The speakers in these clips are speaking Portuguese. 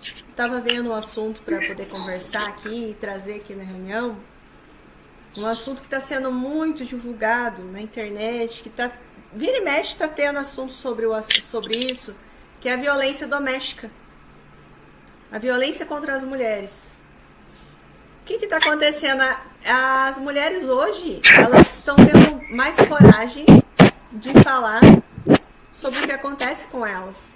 Estava vendo um assunto para poder conversar aqui e trazer aqui na reunião. Um assunto que está sendo muito divulgado na internet, que tá, vira e mexe está tendo assunto sobre isso, que é a violência doméstica. A violência contra as mulheres. O que está acontecendo? As mulheres hoje, elas estão tendo mais coragem de falar sobre o que acontece com elas,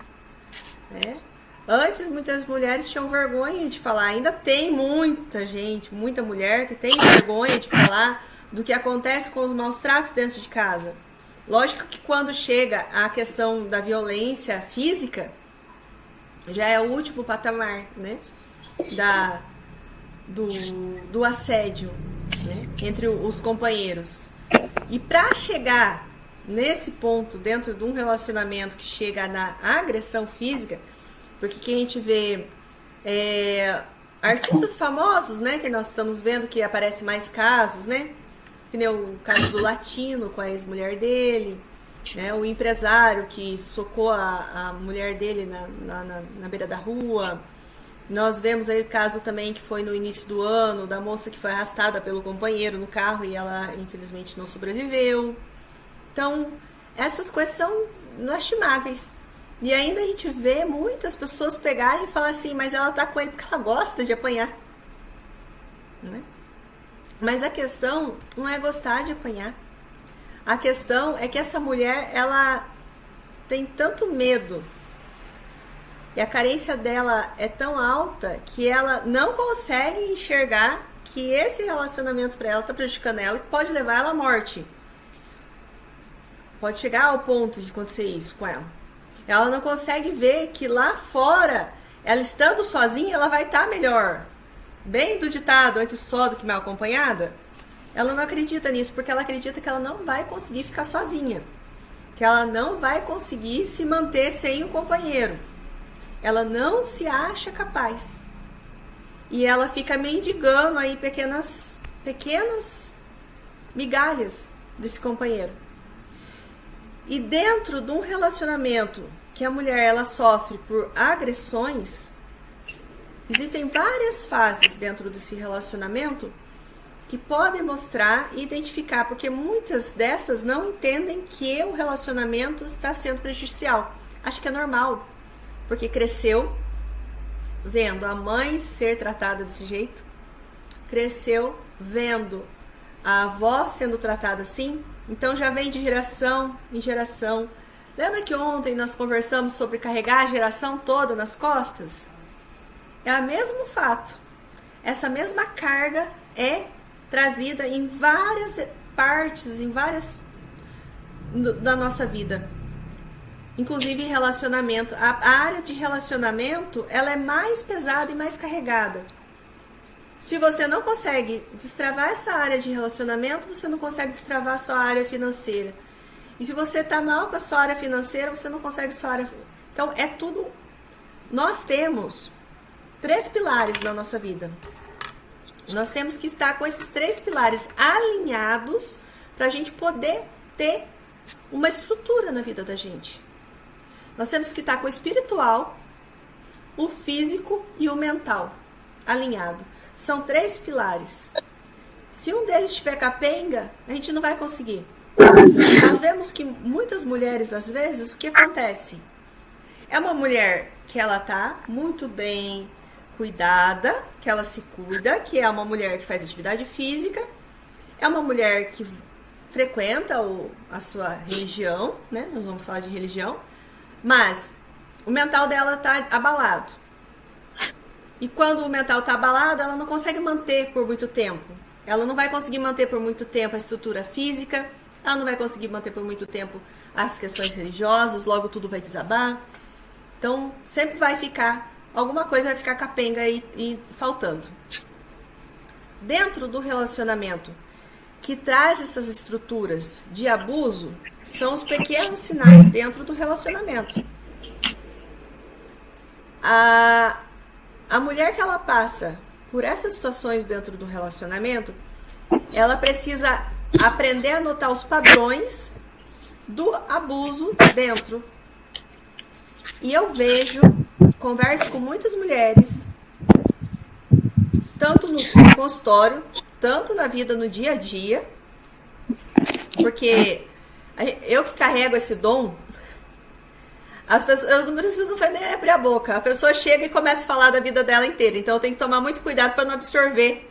né? Antes, muitas mulheres tinham vergonha de falar. Ainda tem muita gente, muita mulher que tem vergonha de falar do que acontece com os maus tratos dentro de casa. Lógico que quando chega a questão da violência física, já é o último patamar, né? Do assédio, né? Entre os companheiros. E para chegar nesse ponto dentro de um relacionamento que chega na agressão física, porque que a gente vê artistas famosos, né, que nós estamos vendo que aparecem mais casos, né, que nem o caso do Latino com a ex-mulher dele, né, o empresário que socou a mulher dele na beira da rua. Nós vemos aí o caso também que foi no início do ano, da moça que foi arrastada pelo companheiro no carro e ela infelizmente não sobreviveu. Então, essas coisas são lastimáveis. E ainda a gente vê muitas pessoas pegarem e falar assim, mas ela tá com ele porque ela gosta de apanhar. Né? Mas a questão não é gostar de apanhar. A questão é que essa mulher, ela tem tanto medo e a carência dela é tão alta que ela não consegue enxergar que esse relacionamento para ela tá prejudicando ela e pode levar ela à morte. Pode chegar ao ponto de acontecer isso com ela. Ela não consegue ver que lá fora, ela estando sozinha, ela vai estar melhor. Bem do ditado, antes só do que mal acompanhada. Ela não acredita nisso, porque ela acredita que ela não vai conseguir ficar sozinha. Que ela não vai conseguir se manter sem um companheiro. Ela não se acha capaz. E ela fica mendigando aí pequenas migalhas desse companheiro. E dentro de um relacionamento que a mulher ela sofre por agressões, existem várias fases dentro desse relacionamento que podem mostrar e identificar, porque muitas dessas não entendem que o relacionamento está sendo prejudicial. Acho que é normal, porque cresceu vendo a mãe ser tratada desse jeito, cresceu vendo a avó sendo tratada assim. Então já vem de geração em geração. Lembra que ontem nós conversamos sobre carregar a geração toda nas costas? É o mesmo fato. Essa mesma carga é trazida em várias partes, em várias da nossa vida. Inclusive em relacionamento. A área de relacionamento, ela é mais pesada e mais carregada. Se você não consegue destravar essa área de relacionamento, você não consegue destravar a sua área financeira. E se você está mal com a sua área financeira, você não consegue a sua área... Então, é tudo... Nós temos 3 pilares na nossa vida. Nós temos que estar com esses 3 pilares alinhados para a gente poder ter uma estrutura na vida da gente. Nós temos que estar com o espiritual, o físico e o mental alinhado. São 3 pilares. Se um deles estiver capenga, a gente não vai conseguir. Nós vemos que muitas mulheres, às vezes, o que acontece? É uma mulher que ela tá muito bem cuidada, que ela se cuida, que é uma mulher que faz atividade física, é uma mulher que frequenta a sua religião, né? Nós vamos falar de religião, mas o mental dela tá abalado. E quando o mental está abalado, ela não consegue manter por muito tempo. Ela não vai conseguir manter por muito tempo a estrutura física, ela não vai conseguir manter por muito tempo as questões religiosas, logo tudo vai desabar. Então, sempre vai ficar, alguma coisa vai ficar capenga e faltando. Dentro do relacionamento que traz essas estruturas de abuso, são os pequenos sinais dentro do relacionamento. A mulher que ela passa por essas situações dentro do relacionamento, ela precisa aprender a notar os padrões do abuso dentro. E eu vejo converso com muitas mulheres, tanto no consultório, tanto na vida no dia a dia, porque eu que carrego esse dom, as pessoas, eu não preciso nem abrir a boca, a pessoa chega e começa a falar da vida dela inteira, então eu tenho que tomar muito cuidado para não absorver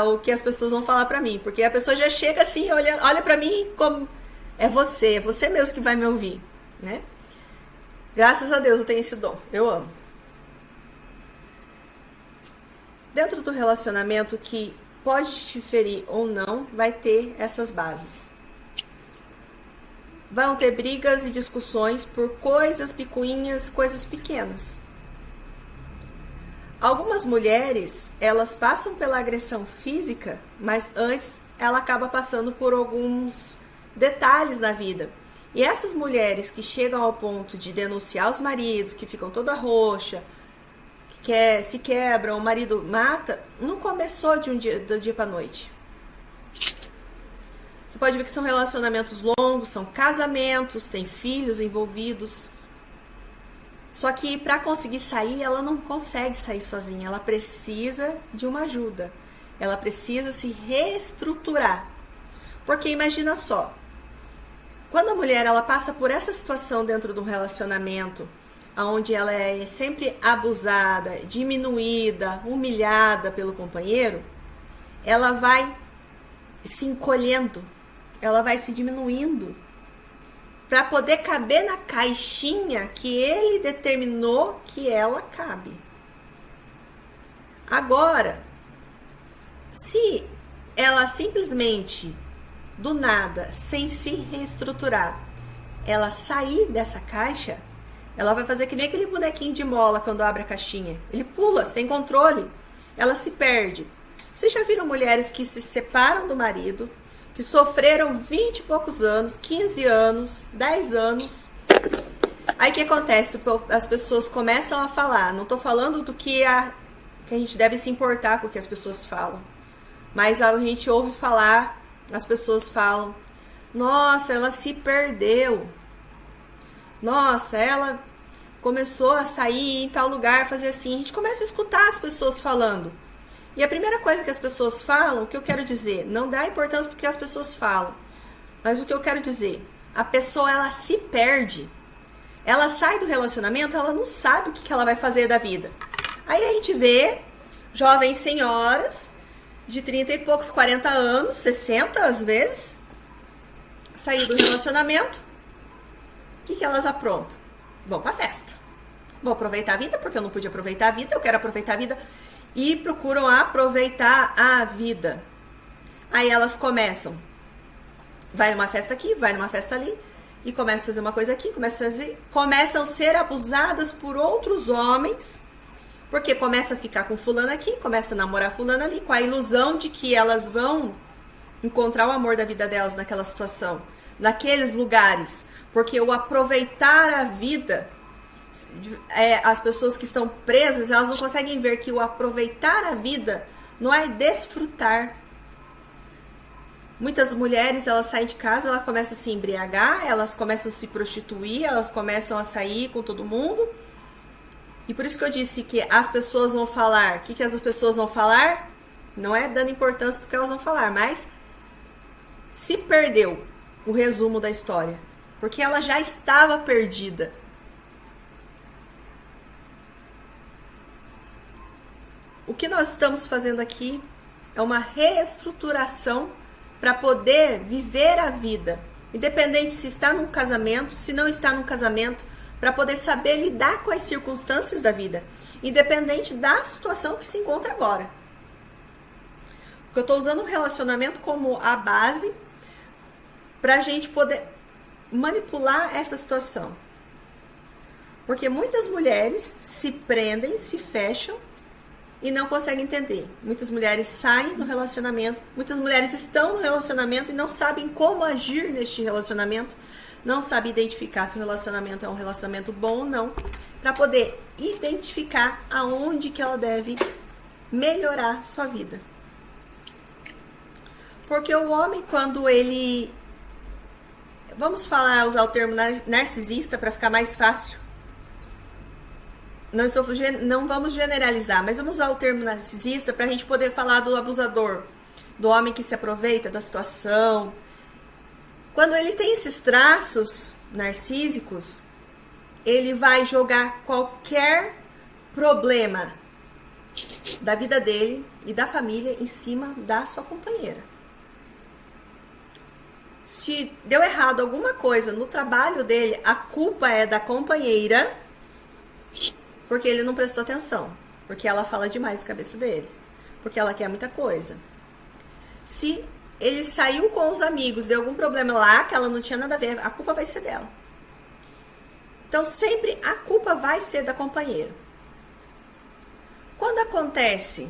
o que as pessoas vão falar para mim, porque a pessoa já chega assim, olha para mim como é você mesmo que vai me ouvir, né? Graças a Deus eu tenho esse dom, eu amo. Dentro do relacionamento que pode te ferir ou não, vai ter essas bases. Vão ter brigas e discussões por coisas picuinhas, coisas pequenas. Algumas mulheres, elas passam pela agressão física, mas antes ela acaba passando por alguns detalhes na vida. E essas mulheres que chegam ao ponto de denunciar os maridos, que ficam toda roxa, que se quebram, o marido mata, não começou do dia para noite. Você pode ver que são relacionamentos longos, são casamentos, tem filhos envolvidos. Só que para conseguir sair, ela não consegue sair sozinha. Ela precisa de uma ajuda. Ela precisa se reestruturar. Porque imagina só, quando a mulher ela passa por essa situação dentro de um relacionamento, onde ela é sempre abusada, diminuída, humilhada pelo companheiro, ela vai se encolhendo, ela vai se diminuindo para poder caber na caixinha que ele determinou que ela cabe. Agora, se ela simplesmente, do nada, sem se reestruturar, ela sair dessa caixa, ela vai fazer que nem aquele bonequinho de mola quando abre a caixinha. Ele pula, sem controle, ela se perde. Vocês já viram mulheres que se separam do marido, que sofreram 20 e poucos anos, 15 anos, 10 anos. Aí o que acontece? As pessoas começam a falar. Não estou falando do que a gente deve se importar com o que as pessoas falam. Mas a gente ouve falar, as pessoas falam, nossa, ela se perdeu. Nossa, ela começou a sair em tal lugar, fazer assim. A gente começa a escutar as pessoas falando. E a primeira coisa que as pessoas falam, o que eu quero dizer, não dá importância porque as pessoas falam. Mas o que eu quero dizer, a pessoa ela se perde. Ela sai do relacionamento, ela não sabe o que ela vai fazer da vida. Aí a gente vê jovens senhoras de 30 e poucos, 40 anos, 60 às vezes, sair do relacionamento. O que elas aprontam? Vão pra festa. Vou aproveitar a vida porque eu não pude aproveitar a vida, eu quero aproveitar a vida. E procuram aproveitar a vida. Aí elas começam. Vai numa festa aqui, vai numa festa ali. E começam a fazer uma coisa aqui, começam a ser abusadas por outros homens. Porque começa a ficar com fulano aqui, começa a namorar fulano ali, com a ilusão de que elas vão encontrar o amor da vida delas naquela situação. Naqueles lugares. Porque o aproveitar a vida... as pessoas que estão presas, elas não conseguem ver que o aproveitar a vida não é desfrutar. Muitas mulheres, elas saem de casa, elas começam a se embriagar, elas começam a se prostituir, elas começam a sair com todo mundo. E por isso que eu disse que as pessoas vão falar. O que as pessoas vão falar? Não é dando importância porque elas vão falar, mas se perdeu o resumo da história. Porque ela já estava perdida. O que nós estamos fazendo aqui é uma reestruturação para poder viver a vida, independente se está num casamento, se não está num casamento, para poder saber lidar com as circunstâncias da vida, independente da situação que se encontra agora. Porque eu estou usando o relacionamento como a base para a gente poder manipular essa situação. Porque muitas mulheres se prendem, se fecham, e não conseguem entender. Muitas mulheres saem do relacionamento, muitas mulheres estão no relacionamento e não sabem como agir neste relacionamento, não sabem identificar se o relacionamento é um relacionamento bom ou não, para poder identificar aonde que ela deve melhorar sua vida. Porque o homem, quando ele... Vamos usar o termo narcisista para ficar mais fácil. não vamos generalizar, mas vamos usar o termo narcisista para a gente poder falar do abusador, do homem que se aproveita da situação. Quando ele tem esses traços narcísicos, ele vai jogar qualquer problema da vida dele e da família em cima da sua companheira. Se deu errado alguma coisa no trabalho dele, a culpa é da companheira, porque ele não prestou atenção, porque ela fala demais na cabeça dele, porque ela quer muita coisa. Se ele saiu com os amigos, deu algum problema lá que ela não tinha nada a ver, a culpa vai ser dela. Então sempre a culpa vai ser da companheira. Quando acontece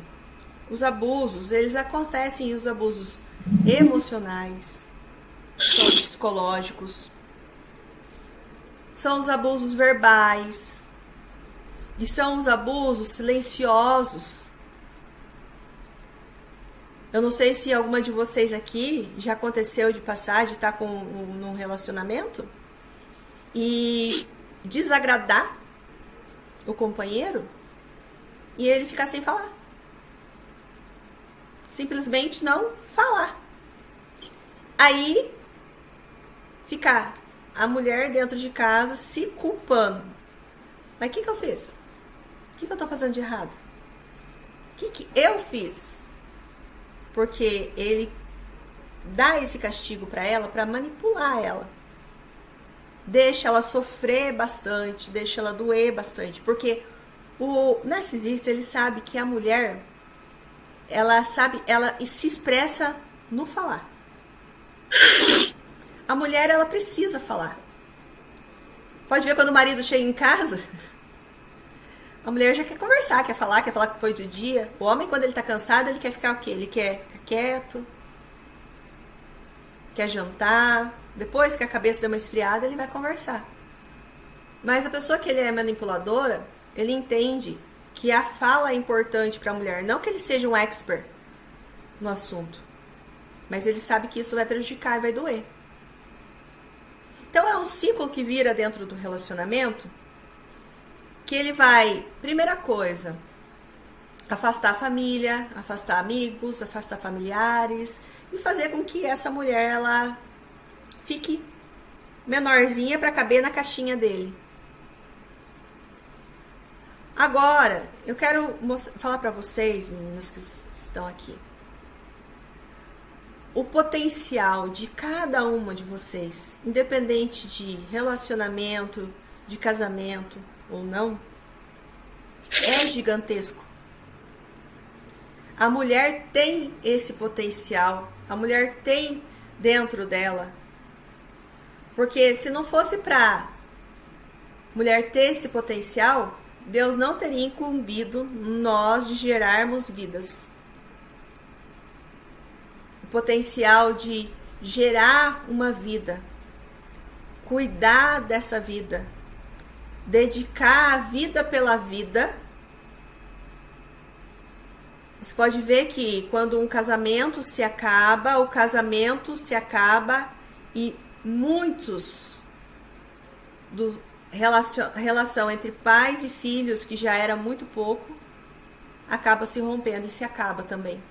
os abusos, eles acontecem os abusos emocionais, são psicológicos, são os abusos verbais e são os abusos silenciosos. Eu não sei se alguma de vocês aqui já aconteceu de passar, de estar num relacionamento e desagradar o companheiro e ele ficar sem falar. Simplesmente não falar. Aí ficar a mulher dentro de casa se culpando. Mas o que eu fiz? O que eu tô fazendo de errado? O que eu fiz? Porque ele dá esse castigo para ela, para manipular ela. Deixa ela sofrer bastante, deixa ela doer bastante. Porque o narcisista, ele sabe que a mulher, ela se expressa no falar. A mulher, ela precisa falar. Pode ver quando o marido chega em casa, a mulher já quer conversar, quer falar que foi do dia. O homem, quando ele tá cansado, ele quer ficar o quê? Ele quer ficar quieto, quer jantar. Depois que a cabeça deu uma esfriada, ele vai conversar. Mas a pessoa que ele é manipuladora, ele entende que a fala é importante para a mulher. Não que ele seja um expert no assunto, mas ele sabe que isso vai prejudicar e vai doer. Então é um ciclo que vira dentro do relacionamento, que ele vai, primeira coisa, afastar a família, afastar amigos, afastar familiares e fazer com que essa mulher ela fique menorzinha para caber na caixinha dele. Agora, eu quero falar para vocês, meninas que estão aqui, o potencial de cada uma de vocês, independente de relacionamento, de casamento ou não, é gigantesco. A mulher tem esse potencial, a mulher tem dentro dela. Porque se não fosse para mulher ter esse potencial, Deus não teria incumbido nós de gerarmos vidas. O potencial de gerar uma vida, cuidar dessa vida, dedicar a vida pela vida. Você pode ver que quando um casamento se acaba, o casamento se acaba e muitos do relação entre pais e filhos, que já era muito pouco, acaba se rompendo e se acaba também.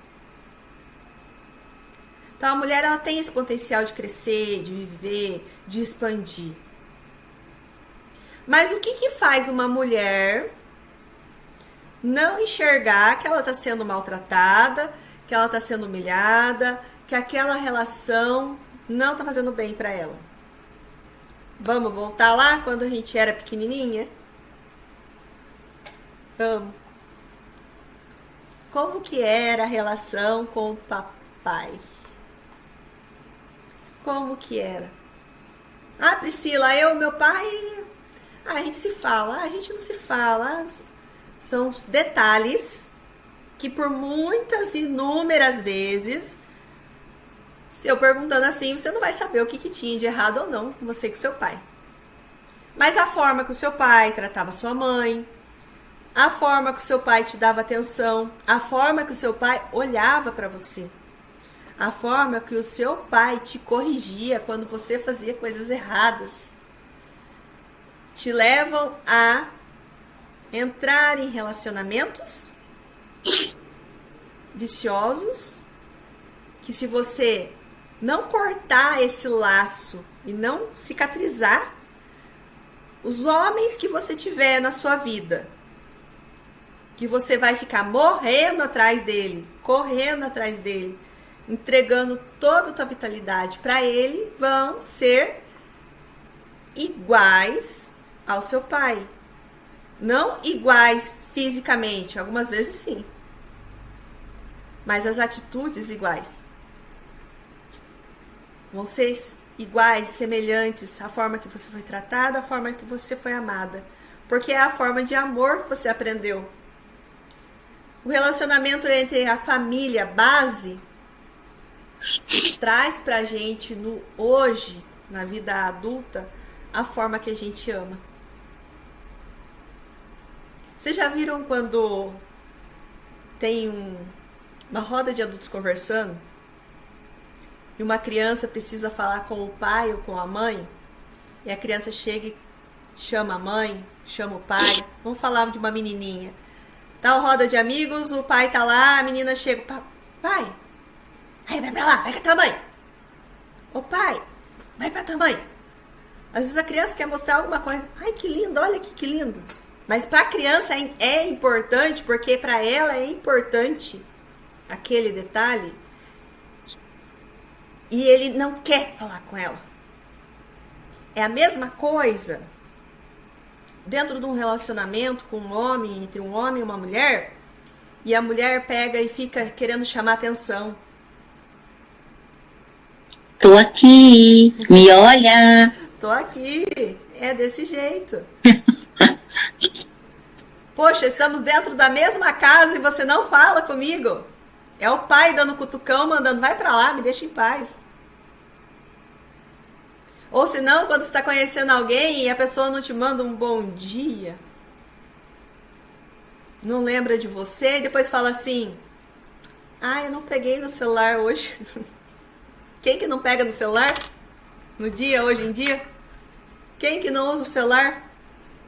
Então a mulher ela tem esse potencial de crescer, de viver, de expandir. Mas o que faz uma mulher não enxergar que ela está sendo maltratada, que ela está sendo humilhada, que aquela relação não está fazendo bem para ela? Vamos voltar lá quando a gente era pequenininha? Vamos. Como que era a relação com o papai? Como que era? Ah, Priscila, eu e meu pai, a gente se fala, a gente não se fala. São detalhes que por muitas, inúmeras vezes, se eu perguntando assim, você não vai saber o que tinha de errado ou não com você e com seu pai. Mas a forma que o seu pai tratava sua mãe, a forma que o seu pai te dava atenção, a forma que o seu pai olhava para você, a forma que o seu pai te corrigia quando você fazia coisas erradas, te levam a entrar em relacionamentos viciosos, que se você não cortar esse laço e não cicatrizar, os homens que você tiver na sua vida, que você vai ficar morrendo atrás dele, correndo atrás dele, entregando toda a tua vitalidade para ele, vão ser iguais ao seu pai. Não iguais fisicamente, algumas vezes sim, mas as atitudes iguais. Vão ser iguais, semelhantes, a forma que você foi tratada, a forma que você foi amada. Porque é a forma de amor que você aprendeu. O relacionamento entre a família base traz pra gente no hoje, na vida adulta, a forma que a gente ama. Vocês já viram quando tem uma roda de adultos conversando e uma criança precisa falar com o pai ou com a mãe, e a criança chega e chama a mãe, chama o pai? Vamos falar de uma menininha. Tá a roda de amigos, o pai tá lá, a menina chega, pai, aí vai pra lá, vai com a tua mãe. Ô pai, vai pra tua mãe. Às vezes a criança quer mostrar alguma coisa, ai que lindo, olha aqui que lindo. Mas pra criança é importante, porque pra ela é importante aquele detalhe, e ele não quer falar com ela. É a mesma coisa dentro de um relacionamento com um homem, entre um homem e uma mulher, e a mulher pega e fica querendo chamar atenção. Tô aqui, me olha. Tô aqui, é desse jeito. Poxa, estamos dentro da mesma casa e você não fala comigo. É o pai dando cutucão, mandando, vai pra lá, me deixa em paz. Ou se não, quando você está conhecendo alguém e a pessoa não te manda um bom dia, não lembra de você, e depois fala assim, eu não peguei no celular hoje. Quem que não pega no celular? No dia, hoje em dia? Quem que não usa o celular?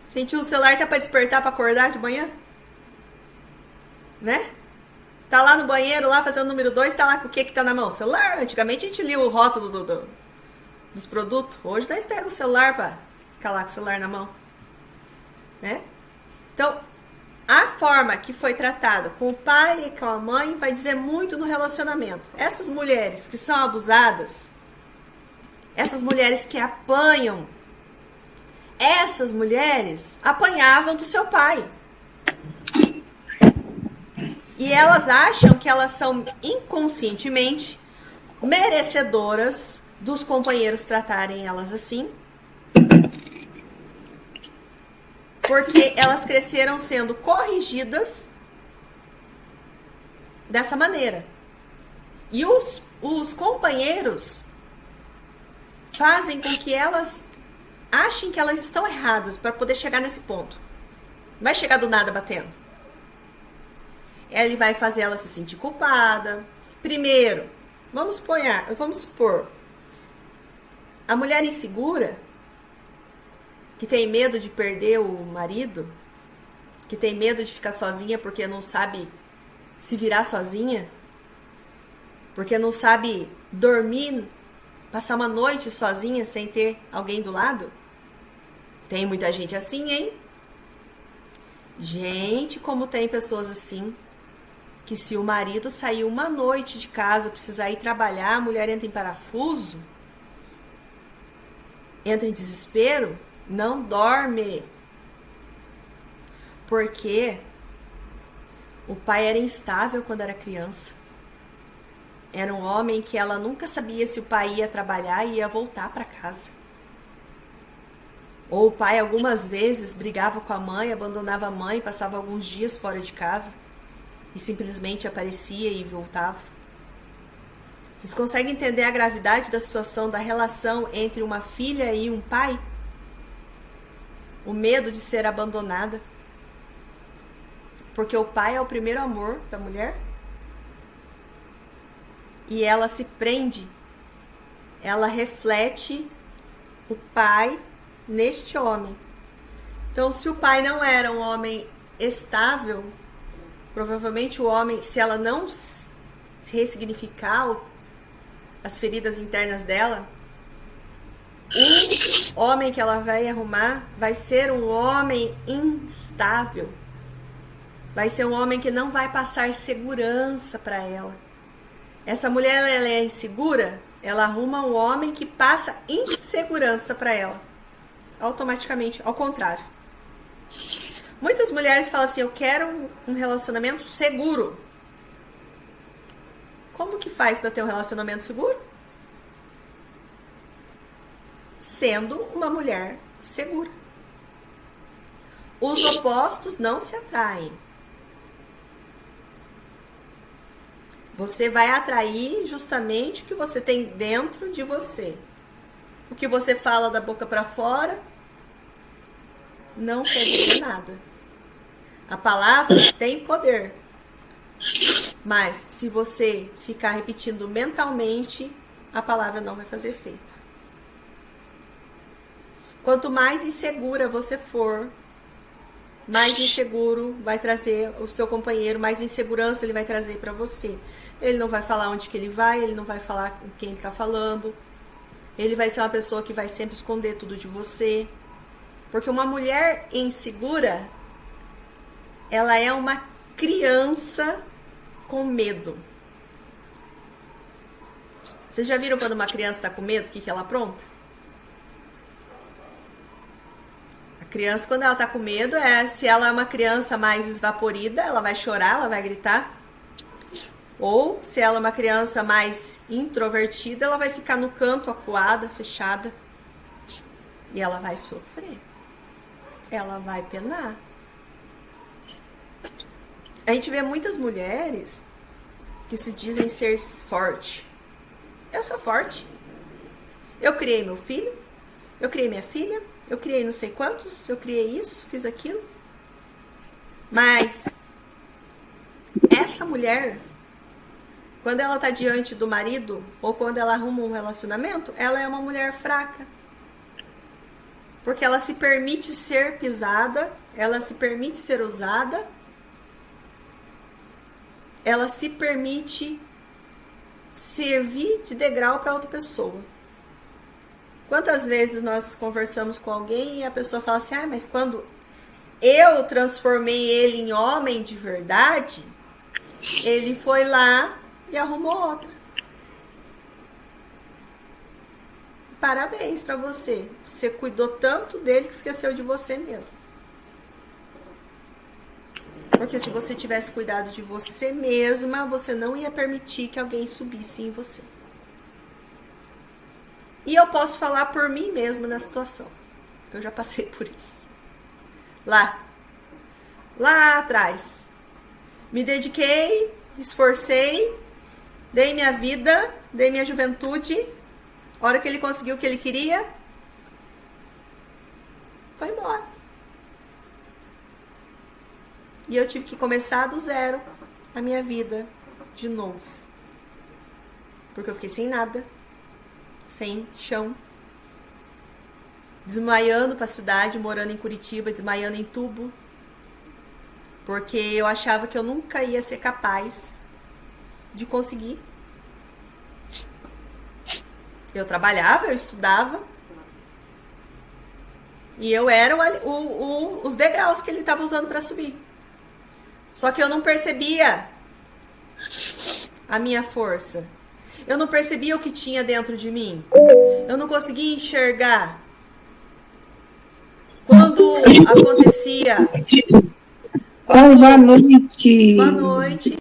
Sentiu o celular até para despertar, para acordar de manhã? Né? Tá lá no banheiro, lá fazendo o número 2, tá lá com o que tá na mão? Celular. Antigamente a gente lia o rótulo dos produtos. Hoje nós pegamos o celular para ficar lá com o celular na mão. Né? Então, a forma que foi tratada com o pai e com a mãe vai dizer muito no relacionamento. Essas mulheres que são abusadas, essas mulheres que apanham, essas mulheres apanhavam do seu pai. E elas acham que elas são inconscientemente merecedoras dos companheiros tratarem elas assim, porque elas cresceram sendo corrigidas dessa maneira. E os companheiros fazem com que elas achem que elas estão erradas para poder chegar nesse ponto. Não vai chegar do nada batendo. Ele vai fazer ela se sentir culpada. Primeiro, vamos supor, a mulher insegura, que tem medo de perder o marido, que tem medo de ficar sozinha porque não sabe se virar sozinha, porque não sabe dormir, passar uma noite sozinha sem ter alguém do lado. Tem muita gente assim, hein? Gente, como tem pessoas assim, que se o marido sair uma noite de casa, precisar ir trabalhar, a mulher entra em parafuso, entra em desespero, não dorme. Porque o pai era instável quando era criança. Era um homem que ela nunca sabia se o pai ia trabalhar e ia voltar para casa. Ou o pai algumas vezes brigava com a mãe, abandonava a mãe, passava alguns dias fora de casa e simplesmente aparecia e voltava. Vocês conseguem entender a gravidade da situação, da relação entre uma filha e um pai? O medo de ser abandonada. Porque o pai é o primeiro amor da mulher. E ela se prende, ela reflete o pai neste homem. Então, se o pai não era um homem estável, provavelmente o homem, se ela não ressignificar as feridas internas dela, o homem que ela vai arrumar vai ser um homem instável. Vai ser um homem que não vai passar segurança para ela. Essa mulher, ela é insegura, ela arruma um homem que passa insegurança para ela. Automaticamente, ao contrário. Muitas mulheres falam assim, eu quero um relacionamento seguro. Como que faz para ter um relacionamento seguro? Sendo uma mulher segura. Os opostos não se atraem. Você vai atrair justamente o que você tem dentro de você. O que você fala da boca para fora não quer dizer nada. A palavra tem poder. Mas se você ficar repetindo mentalmente, a palavra não vai fazer efeito. Quanto mais insegura você for, mais inseguro vai trazer o seu companheiro, mais insegurança ele vai trazer para você. Ele não vai falar onde que ele vai, ele não vai falar com quem ele está falando. Ele vai ser uma pessoa que vai sempre esconder tudo de você. Porque uma mulher insegura, ela é uma criança com medo. Vocês já viram quando uma criança está com medo, o que ela apronta? A criança, quando ela está com medo, se ela é uma criança mais esvaporida, ela vai chorar, ela vai gritar. Ou, se ela é uma criança mais introvertida, ela vai ficar no canto, acuada, fechada. E ela vai sofrer. Ela vai penar. A gente vê muitas mulheres que se dizem ser forte. Eu sou forte. Eu criei meu filho. Eu criei minha filha. Eu criei não sei quantos. Eu criei isso, fiz aquilo. Mas essa mulher, quando ela está diante do marido ou quando ela arruma um relacionamento, ela é uma mulher fraca. Porque ela se permite ser pisada, ela se permite ser usada, ela se permite servir de degrau para outra pessoa. Quantas vezes nós conversamos com alguém e a pessoa fala assim, mas quando eu transformei ele em homem de verdade, ele foi lá e arrumou outra. Parabéns para você. Você cuidou tanto dele que esqueceu de você mesmo. Porque se você tivesse cuidado de você mesma, você não ia permitir que alguém subisse em você. E eu posso falar por mim mesma na situação. Eu já passei por isso. Lá atrás. Me dediquei, esforcei, dei minha vida, dei minha juventude. A hora que ele conseguiu o que ele queria, foi embora. E eu tive que começar do zero a minha vida de novo. Porque eu fiquei sem nada, sem chão, desmaiando pra cidade, morando em Curitiba, desmaiando em tubo. Porque eu achava que eu nunca ia ser capaz de conseguir. Eu trabalhava, eu estudava. E eu era os degraus que ele estava usando para subir. Só que eu não percebia a minha força. Eu não percebia o que tinha dentro de mim. Eu não conseguia enxergar. Quando acontecia... Oi, boa noite. Boa noite.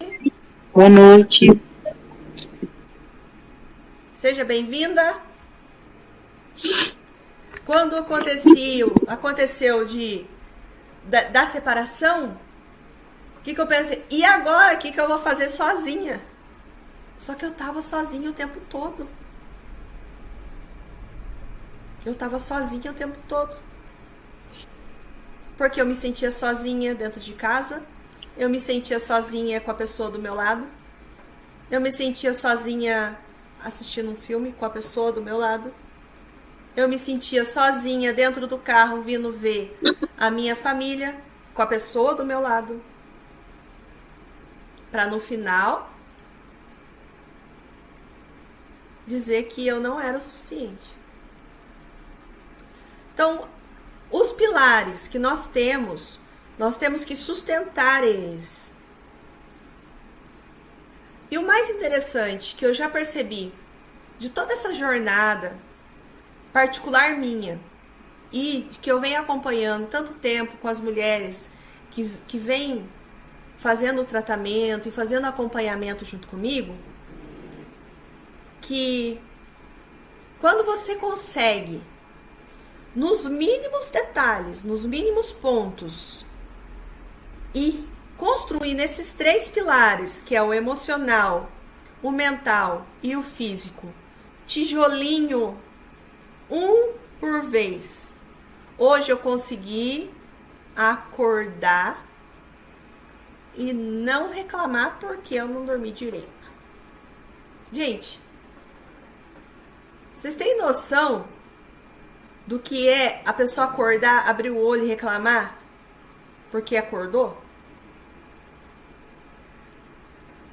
Boa noite. Seja bem-vinda. Quando aconteceu da separação, o que eu pensei? E agora, o que eu vou fazer sozinha? Só que eu tava sozinha o tempo todo. Eu tava sozinha o tempo todo. Porque eu me sentia sozinha dentro de casa. Eu me sentia sozinha com a pessoa do meu lado. Eu me sentia sozinha assistindo um filme com a pessoa do meu lado. Eu me sentia sozinha dentro do carro vindo ver a minha família. com a pessoa do meu lado, para no final dizer que eu não era o suficiente. Então, os pilares que nós temos que sustentar eles. E o mais interessante que eu já percebi de toda essa jornada particular minha e que eu venho acompanhando tanto tempo com as mulheres que vêm fazendo o tratamento e fazendo acompanhamento junto comigo, que quando você consegue, nos mínimos detalhes, nos mínimos pontos, e construir nesses 3 pilares, que é o emocional, o mental e o físico, tijolinho, um por vez. Hoje eu consegui acordar e não reclamar porque eu não dormi direito. Gente, vocês têm noção do que é a pessoa acordar, abrir o olho e reclamar porque acordou?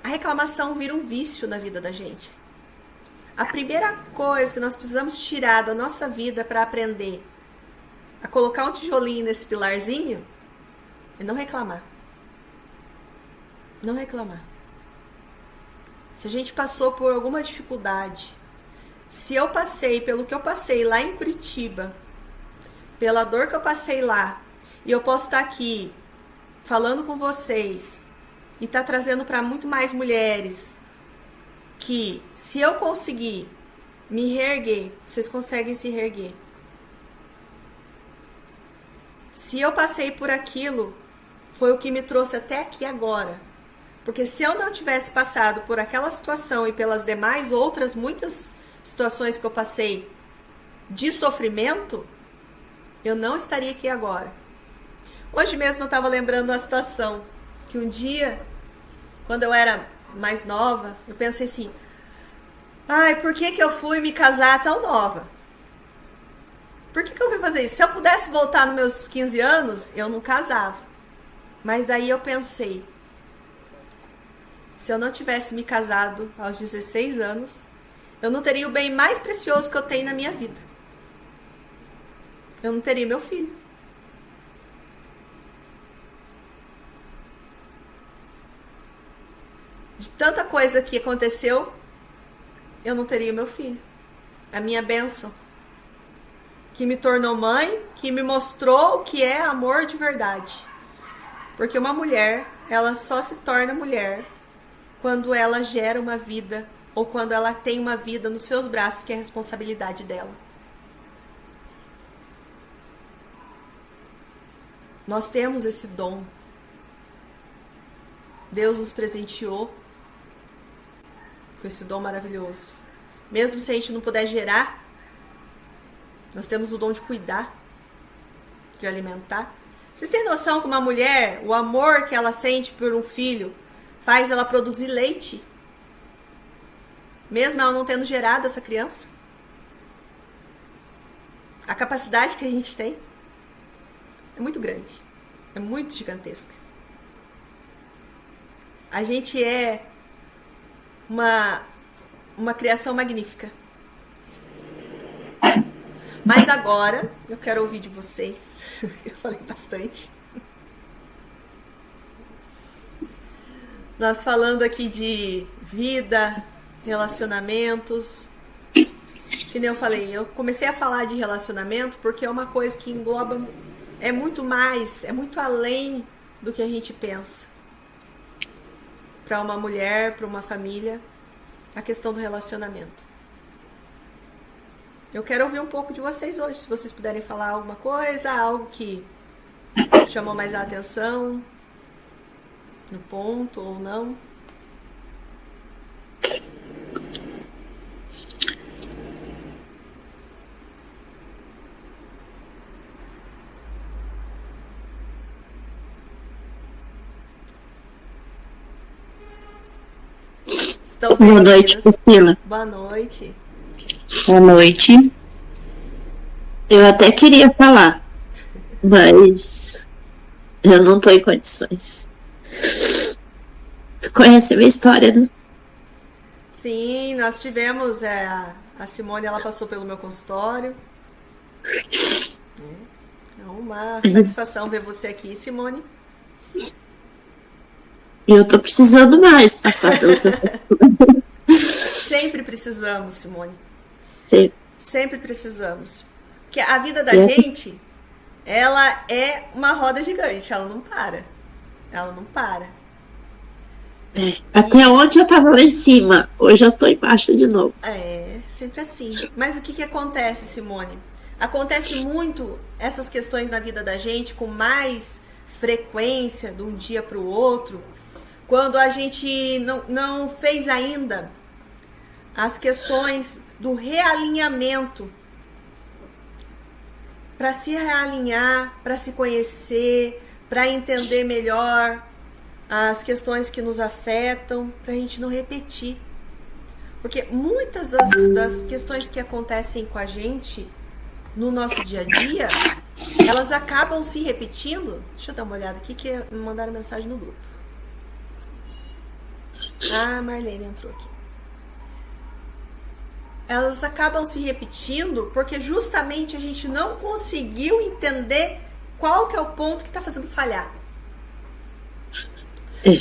A reclamação vira um vício na vida da gente. A primeira coisa que nós precisamos tirar da nossa vida para aprender a colocar um tijolinho nesse pilarzinho é não reclamar. Não reclamar. Se a gente passou por alguma dificuldade, se eu passei pelo que eu passei lá em Curitiba, pela dor que eu passei lá, e eu posso estar aqui falando com vocês e estar trazendo para muito mais mulheres que, se eu conseguir me reerguer, vocês conseguem se reerguer. Se eu passei por aquilo, foi o que me trouxe até aqui agora. Porque se eu não tivesse passado por aquela situação e pelas demais outras muitas situações que eu passei de sofrimento, eu não estaria aqui agora. Hoje mesmo eu estava lembrando uma situação que um dia, quando eu era mais nova, eu pensei assim, ai, por que eu fui me casar tão nova? Por que eu fui fazer isso? Se eu pudesse voltar nos meus 15 anos, eu não casava. Mas daí eu pensei, se eu não tivesse me casado aos 16 anos, eu não teria o bem mais precioso que eu tenho na minha vida. Eu não teria meu filho. De tanta coisa que aconteceu, eu não teria meu filho. A minha bênção. Que me tornou mãe, que me mostrou o que é amor de verdade. Porque uma mulher, ela só se torna mulher quando ela gera uma vida ou quando ela tem uma vida nos seus braços, que é a responsabilidade dela. Nós temos esse dom. Deus nos presenteou com esse dom maravilhoso. Mesmo se a gente não puder gerar, nós temos o dom de cuidar, de alimentar. Vocês têm noção que uma mulher, o amor que ela sente por um filho, faz ela produzir leite? Mesmo ela não tendo gerado essa criança? A capacidade que a gente tem é muito grande. É muito gigantesca. A gente é uma criação magnífica. Mas agora, eu quero ouvir de vocês. Eu falei bastante. Nós falando aqui de vida, relacionamentos. Que nem eu falei, eu comecei a falar de relacionamento porque é uma coisa que engloba, é muito mais, é muito além do que a gente pensa. Para uma mulher, para uma família, a questão do relacionamento. Eu quero ouvir um pouco de vocês hoje, se vocês puderem falar alguma coisa, algo que chamou mais a atenção, no ponto ou não. Boa noite, Priscila. Boa noite. Boa noite. Eu até queria falar, mas Eu não tô em condições. Tu conhece a minha história, né? Sim, nós tivemos, a Simone, ela passou pelo meu consultório. É uma satisfação ver você aqui, Simone. E eu tô precisando mais passar pelo teu. Sempre precisamos, Simone. Sim. Sempre precisamos. Porque a vida da gente, ela é uma roda gigante, ela não para. Ela não para. Até onde eu tava lá em cima, hoje eu tô embaixo de novo. É, sempre assim. Mas o que acontece, Simone? Acontece muito essas questões na vida da gente com mais frequência de um dia para o outro, quando a gente não fez ainda as questões do realinhamento, para se realinhar, para se conhecer, para entender melhor as questões que nos afetam, para a gente não repetir. Porque muitas das questões que acontecem com a gente no nosso dia a dia, elas acabam se repetindo. Deixa eu dar uma olhada aqui, que me mandaram mensagem no grupo. Ah, Marlene entrou aqui. Elas acabam se repetindo porque justamente a gente não conseguiu entender qual que é o ponto que está fazendo falhar.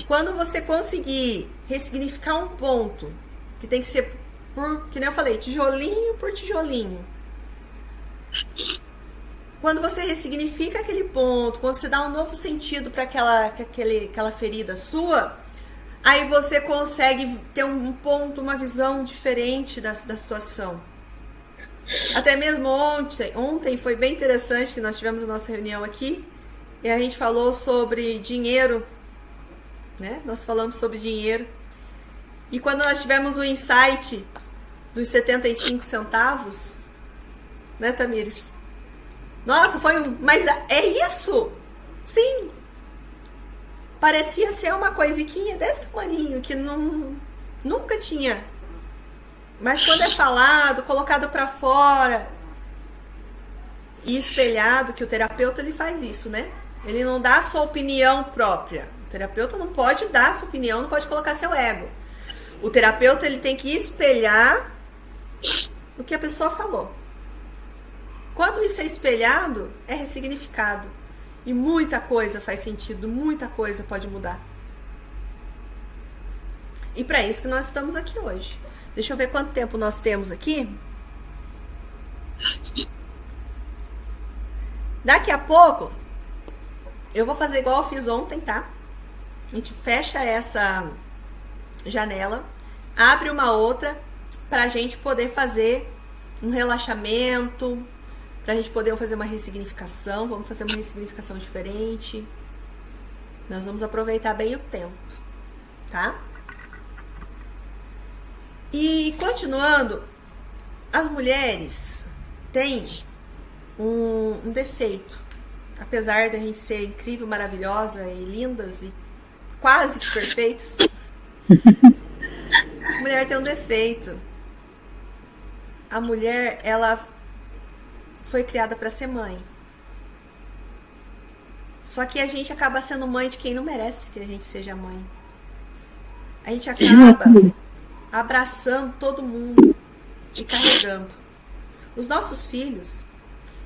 Quando você conseguir ressignificar um ponto, que tem que ser por, que nem eu falei, tijolinho por tijolinho. Quando você ressignifica aquele ponto, quando você dá um novo sentido para aquela ferida sua, aí você consegue ter um ponto, uma visão diferente da situação. Até mesmo ontem foi bem interessante que nós tivemos a nossa reunião aqui e a gente falou sobre dinheiro, né? Nós falamos sobre dinheiro. E quando nós tivemos o insight dos 75 centavos, né, Tamires? Nossa, mas é isso? Sim. Parecia ser uma coisiquinha desse tamanho, que nunca tinha. Mas quando é falado, colocado para fora e espelhado, que o terapeuta ele faz isso, né? Ele não dá a sua opinião própria. O terapeuta não pode dar a sua opinião, não pode colocar seu ego. O terapeuta ele tem que espelhar o que a pessoa falou. Quando isso é espelhado, é ressignificado. E muita coisa faz sentido, muita coisa pode mudar. E para isso que nós estamos aqui hoje. Deixa eu ver quanto tempo nós temos aqui. Daqui a pouco, eu vou fazer igual eu fiz ontem, tá? A gente fecha essa janela, abre uma outra, pra gente poder fazer um relaxamento, pra gente poder fazer uma ressignificação. Vamos fazer uma ressignificação diferente. Nós vamos aproveitar bem o tempo, tá? E continuando, as mulheres têm um defeito. Apesar da gente ser incrível, maravilhosa e lindas e quase que perfeitas, a mulher tem um defeito. A mulher, ela foi criada para ser mãe. Só que a gente acaba sendo mãe de quem não merece que a gente seja mãe. A gente acaba abraçando todo mundo e carregando. Os nossos filhos,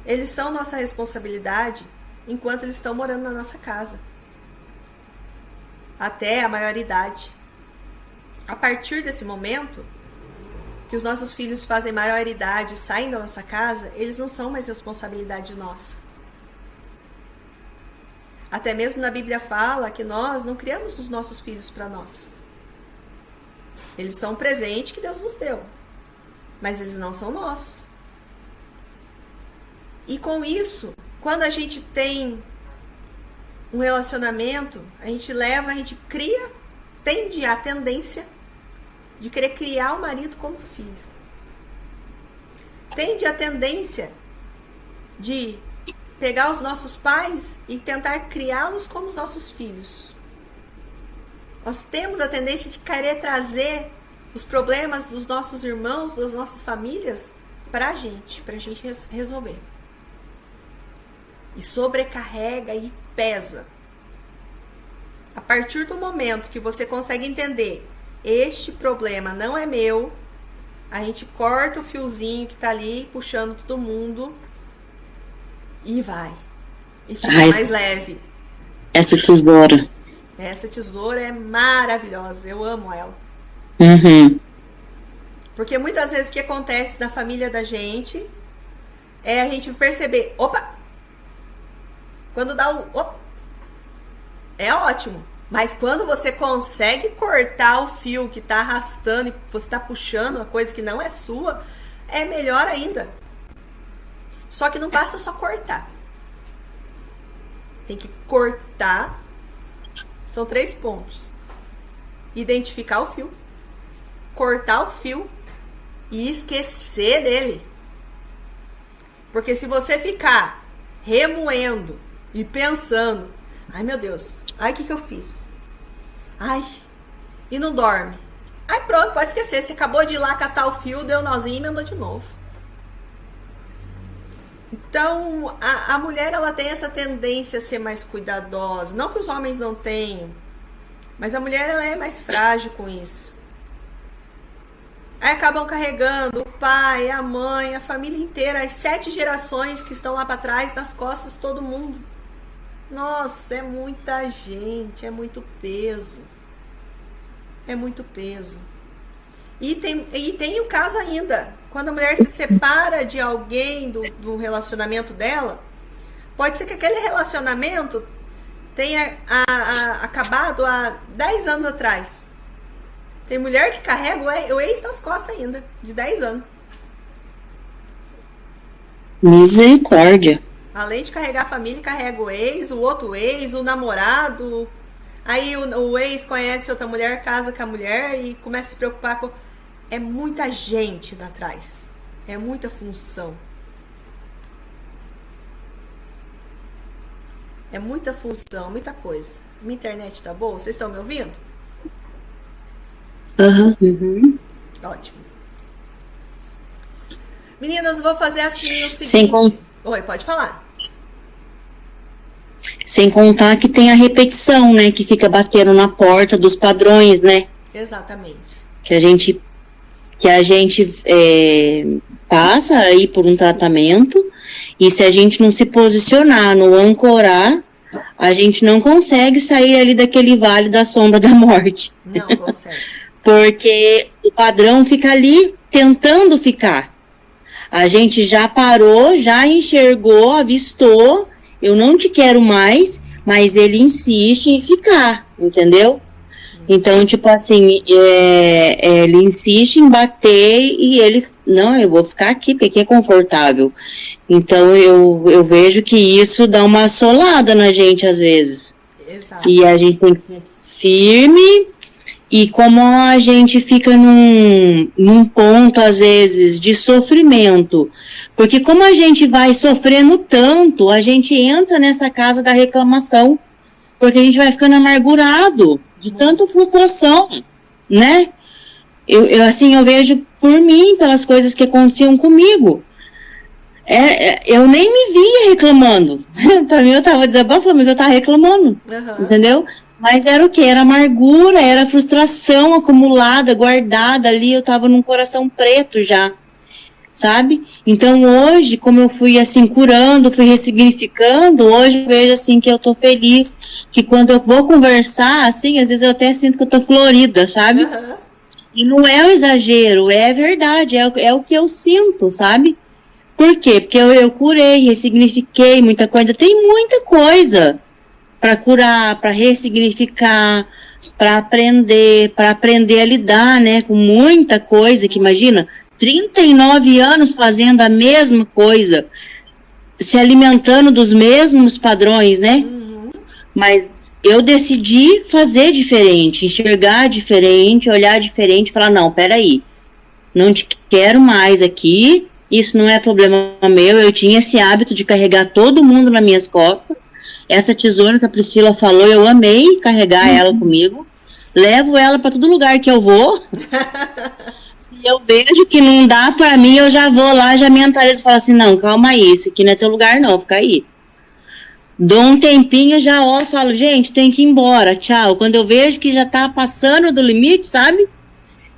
eles são nossa responsabilidade enquanto eles estão morando na nossa casa. Até a maioridade. A partir desse momento que os nossos filhos fazem maioridade e saem da nossa casa, eles não são mais responsabilidade nossa. Até mesmo na Bíblia fala que nós não criamos os nossos filhos para nós. Eles são um presente que Deus nos deu, mas eles não são nossos. E com isso, quando a gente tem um relacionamento, a gente cria, tende a tendência de querer criar o marido como filho. Tende a tendência de pegar os nossos pais e tentar criá-los como os nossos filhos. Nós temos a tendência de querer trazer os problemas dos nossos irmãos, das nossas famílias, pra gente resolver. E sobrecarrega e pesa. A partir do momento que você consegue entender, este problema não é meu, a gente corta o fiozinho que tá ali puxando todo mundo e vai. E fica mais leve. Essa tesoura. Essa tesoura é maravilhosa, eu amo ela. Uhum. Porque muitas vezes o que acontece na família da gente é a gente perceber, opa! Quando dá o opa, é ótimo. Mas quando você consegue cortar o fio que tá arrastando e você tá puxando uma coisa que não é sua, é melhor ainda. Só que não basta só cortar. Tem que cortar. São 3 pontos. Identificar o fio, cortar o fio e esquecer dele. Porque se você ficar remoendo e pensando, ai meu Deus, ai o que eu fiz? Ai, e não dorme. Ai pronto, pode esquecer, você acabou de ir lá catar o fio, deu nozinho e emendou de novo. Então, a mulher, ela tem essa tendência a ser mais cuidadosa. Não que os homens não tenham, mas a mulher, ela é mais frágil com isso. Aí acabam carregando o pai, a mãe, a família inteira, as 7 gerações que estão lá para trás, nas costas de todo mundo. Nossa, é muita gente, é muito peso. É muito peso. E tem o caso ainda, quando a mulher se separa de alguém do relacionamento dela, pode ser que aquele relacionamento tenha acabado há 10 anos atrás. Tem mulher que carrega o ex nas costas ainda, de 10 anos. Misericórdia. Além de carregar a família, carrega o ex, o outro ex, o namorado. Aí o ex conhece outra mulher, casa com a mulher e começa a se preocupar com... É muita gente atrás. É muita função. É muita função, muita coisa. Minha internet tá boa? Vocês estão me ouvindo? Uhum. Ótimo. Meninas, vou fazer assim o seguinte... Oi, pode falar. Sem contar que tem a repetição, né? Que fica batendo na porta dos padrões, né? Exatamente. Que a gente passa aí por um tratamento e se a gente não se posicionar, não ancorar, a gente não consegue sair ali daquele vale da sombra da morte. Não consegue. Porque o padrão fica ali tentando ficar. A gente já parou, já enxergou, avistou, eu não te quero mais, mas ele insiste em ficar, entendeu? Então, tipo assim, ele insiste em bater e ele, não, eu vou ficar aqui porque aqui é confortável. Então, eu vejo que isso dá uma assolada na gente às vezes. Exato. E a gente tem que ser firme, e como a gente fica num ponto, às vezes, de sofrimento, porque como a gente vai sofrendo tanto, a gente entra nessa casa da reclamação, porque a gente vai ficando amargurado de tanta frustração, né? Eu vejo por mim, pelas coisas que aconteciam comigo. Eu nem me via reclamando. Pra mim, eu tava desabafando, mas eu tava reclamando, entendeu? Mas era o quê? Era amargura, era frustração acumulada, guardada ali, eu tava num coração preto já, sabe? Então hoje, como eu fui assim curando, fui ressignificando, hoje eu vejo assim que eu tô feliz, que quando eu vou conversar, assim, às vezes eu até sinto que eu tô florida, sabe? E não é um exagero, é verdade, é o que eu sinto, sabe? Por quê? Porque eu curei, ressignifiquei muita coisa, tem muita coisa para curar, para ressignificar, para aprender a lidar, né, com muita coisa, que imagina, 39 anos fazendo a mesma coisa, se alimentando dos mesmos padrões, né? Mas eu decidi fazer diferente, enxergar diferente, olhar diferente, falar, não, peraí, não te quero mais aqui, isso não é problema meu, eu tinha esse hábito de carregar todo mundo nas minhas costas. Essa tesoura que a Priscila falou, eu amei carregar ela comigo. Levo ela para todo lugar que eu vou. Se eu vejo que não dá para mim, eu já vou lá, já mentalizo e falo assim, não, calma aí, isso aqui não é teu lugar não, fica aí. Dou um tempinho, já olho, falo, gente, tem que ir embora, tchau. Quando eu vejo que já tá passando do limite, sabe?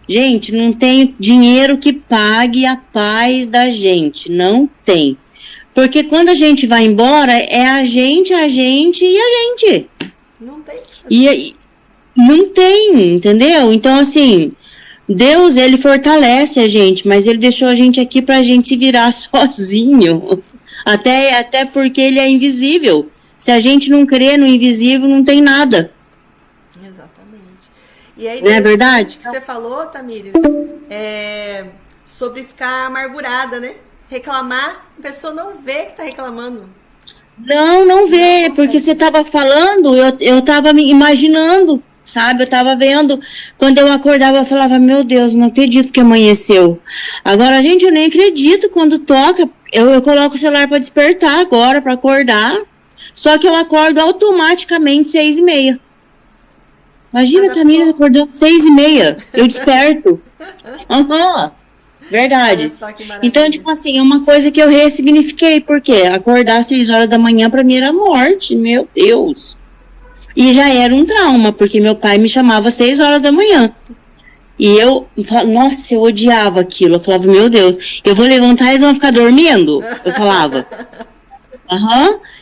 Gente, não tem dinheiro que pague a paz da gente, não tem. Porque quando a gente vai embora, é a gente e a gente. Não tem. E não tem, entendeu? Então, assim, Deus, ele fortalece a gente, mas ele deixou a gente aqui pra gente se virar sozinho. Até porque ele é invisível. Se a gente não crê no invisível, não tem nada. Exatamente. E aí, não é verdade? Que você falou, Tamires, sobre ficar amargurada, né? Reclamar, a pessoa não vê que tá reclamando. Não vê, porque você tava falando, eu tava me imaginando, sabe? Eu tava vendo, quando eu acordava, eu falava, meu Deus, não acredito que amanheceu. Agora, gente, eu nem acredito quando toca, eu coloco o celular para despertar agora, para acordar, só que eu acordo automaticamente 6h30. Imagina a Tamires acordando 6h30, eu desperto. Verdade. Então, tipo assim, é uma coisa que eu ressignifiquei, porque acordar às 6 horas da manhã pra mim era morte, meu Deus. E já era um trauma, porque meu pai me chamava às 6 horas da manhã. E eu, nossa, eu odiava aquilo. Eu falava, meu Deus, eu vou levantar e eles vão ficar dormindo? Eu falava.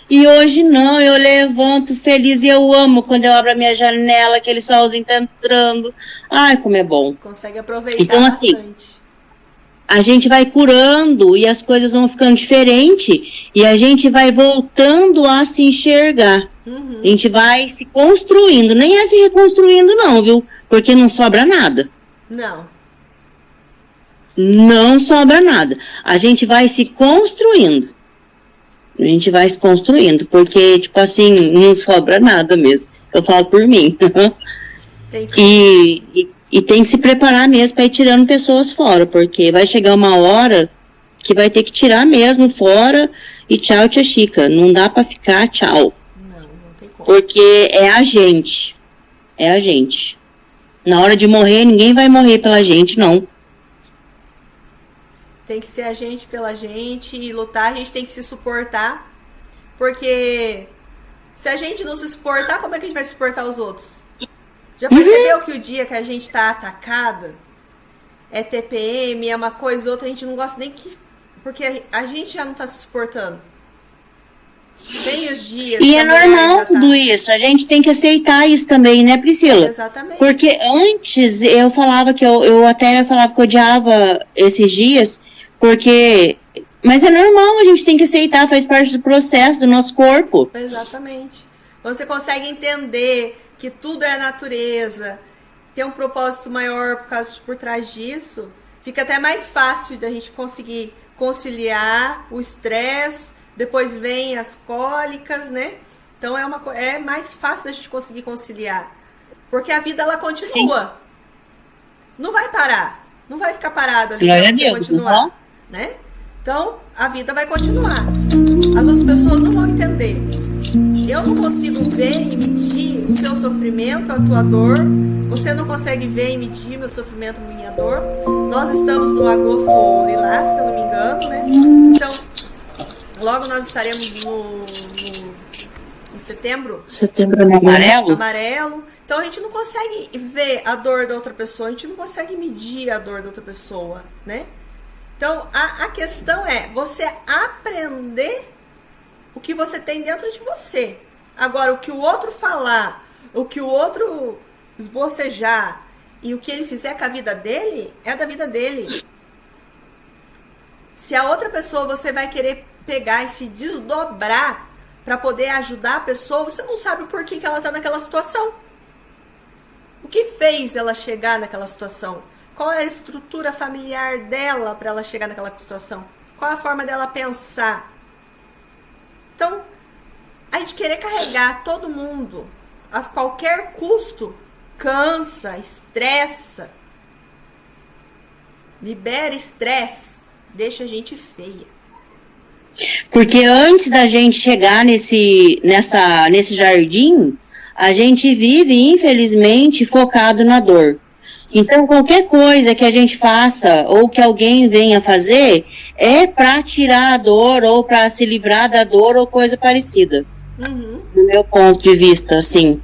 E hoje não, eu levanto feliz e eu amo quando eu abro a minha janela, aquele solzinho tá entrando. Ai, como é bom. Consegue aproveitar então, assim, bastante. A gente vai curando e as coisas vão ficando diferentes e a gente vai voltando a se enxergar. Uhum. A gente vai se construindo, nem é se reconstruindo não, viu? Porque não sobra nada. Não sobra nada. A gente vai se construindo. A gente vai se construindo, porque, tipo assim, não sobra nada mesmo. Eu falo por mim. E tem que se preparar mesmo para ir tirando pessoas fora, porque vai chegar uma hora que vai ter que tirar mesmo fora e tchau, tia Chica. Não dá para ficar tchau. Não tem como. Porque é a gente. É a gente. Na hora de morrer, ninguém vai morrer pela gente, não. Tem que ser a gente pela gente e lutar, a gente tem que se suportar. Porque se a gente não se suportar, como é que a gente vai suportar os outros? Já percebeu que o dia que a gente tá atacada é TPM, é uma coisa, outra, a gente não gosta nem que... Porque a gente já não tá se suportando. Tem os dias... E é normal tudo isso, a gente tem que aceitar isso também, né, Priscila? Exatamente. Porque antes eu falava que eu até falava que eu odiava esses dias, porque... Mas é normal, a gente tem que aceitar, faz parte do processo do nosso corpo. Exatamente. Você consegue entender que tudo é natureza, tem um propósito maior por trás disso, fica até mais fácil da gente conseguir conciliar o estresse, depois vem as cólicas, né? Então é mais fácil da gente conseguir conciliar, porque a vida ela continua. Sim. Não vai parar, não vai ficar parado ali para você continuar, né? Então, a vida vai continuar. As outras pessoas não vão entender. Eu não consigo ver e medir o seu sofrimento, a tua dor. Você não consegue ver e medir meu sofrimento, minha dor. Nós estamos no agosto lilás, se eu não me engano, né? Então, logo nós estaremos no setembro. Setembro amarelo. Amarelo. Então, a gente não consegue ver a dor da outra pessoa. A gente não consegue medir a dor da outra pessoa, né? Então, a questão é você aprender o que você tem dentro de você. Agora, o que o outro falar, o que o outro esbocejar e o que ele fizer com a vida dele, é da vida dele. Se a outra pessoa você vai querer pegar e se desdobrar para poder ajudar a pessoa, você não sabe o porquê que ela está naquela situação. O que fez ela chegar naquela situação? Qual é a estrutura familiar dela para ela chegar naquela situação? Qual é a forma dela pensar? Então, a gente querer carregar todo mundo a qualquer custo cansa, estressa, libera estresse, deixa a gente feia. Porque antes da gente chegar nesse jardim, a gente vive, infelizmente, focado na dor. Então, qualquer coisa que a gente faça ou que alguém venha fazer é para tirar a dor ou para se livrar da dor ou coisa parecida. Uhum. no meu ponto de vista, assim.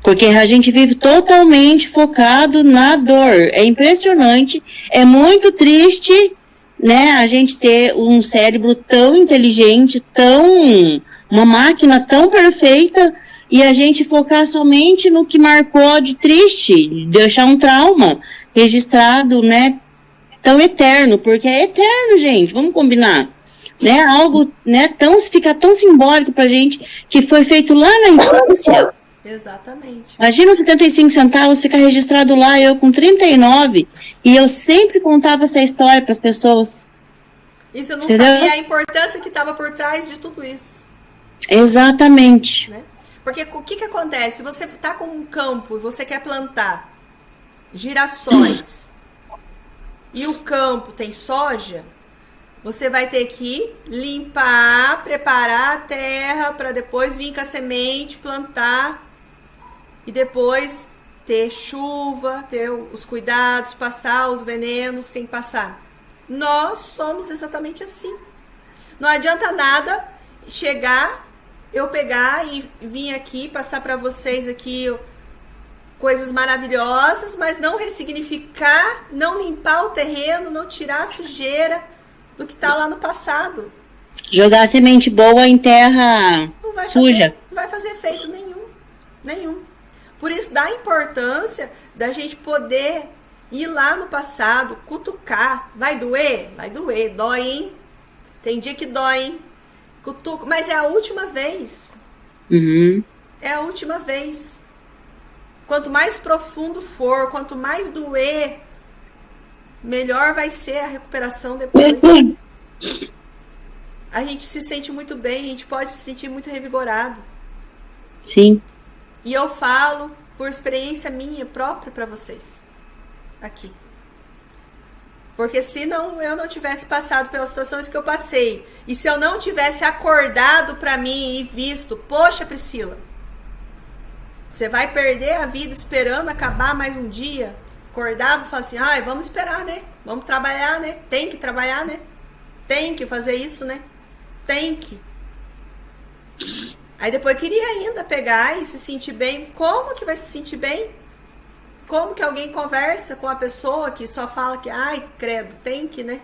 Porque a gente vive totalmente focado na dor. É impressionante, é muito triste, né, a gente ter um cérebro tão inteligente, uma máquina tão perfeita, e a gente focar somente no que marcou de triste, deixar um trauma registrado, né, tão eterno, porque é eterno, gente, vamos combinar. Né, algo, né, fica tão simbólico pra gente, que foi feito lá na infância. Exatamente. Imagina os 75 centavos ficar registrado lá, eu com 39, e eu sempre contava essa história para as pessoas. Isso eu não Entendeu? sabia a importância que estava por trás de tudo isso. Exatamente. Né? Porque o que acontece? Você está com um campo e você quer plantar girassóis e o campo tem soja, você vai ter que limpar, preparar a terra para depois vir com a semente, plantar e depois ter chuva, ter os cuidados, passar os venenos, tem que passar. Nós somos exatamente assim. Não adianta nada chegar, eu pegar e vir aqui, passar para vocês aqui coisas maravilhosas, mas não ressignificar, não limpar o terreno, não tirar a sujeira do que está lá no passado. Jogar a semente boa em terra suja. Não vai fazer efeito nenhum. Nenhum. Por isso dá importância da gente poder ir lá no passado, cutucar. Vai doer? Vai doer. Dói, hein? Tem dia que dói, hein? Cutuco. Mas é a última vez. Uhum. É a última vez. Quanto mais profundo for, quanto mais doer, melhor vai ser a recuperação depois. A gente se sente muito bem, a gente pode se sentir muito revigorado. Sim. E eu falo por experiência minha própria para vocês aqui. Porque se não, eu não tivesse passado pelas situações que eu passei, e se eu não tivesse acordado para mim e visto, poxa, Priscila, você vai perder a vida esperando acabar mais um dia? Acordava e falava assim, ai, vamos esperar, né? Vamos trabalhar, né? Tem que trabalhar, né? Tem que fazer isso, né? Tem que. Aí depois queria ainda pegar e se sentir bem. Como que vai se sentir bem? Como que alguém conversa com a pessoa que só fala que, ai, credo, tem que, né?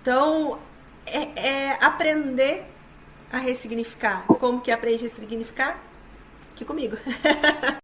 Então, é aprender a ressignificar. Como que aprende a ressignificar? Aqui comigo.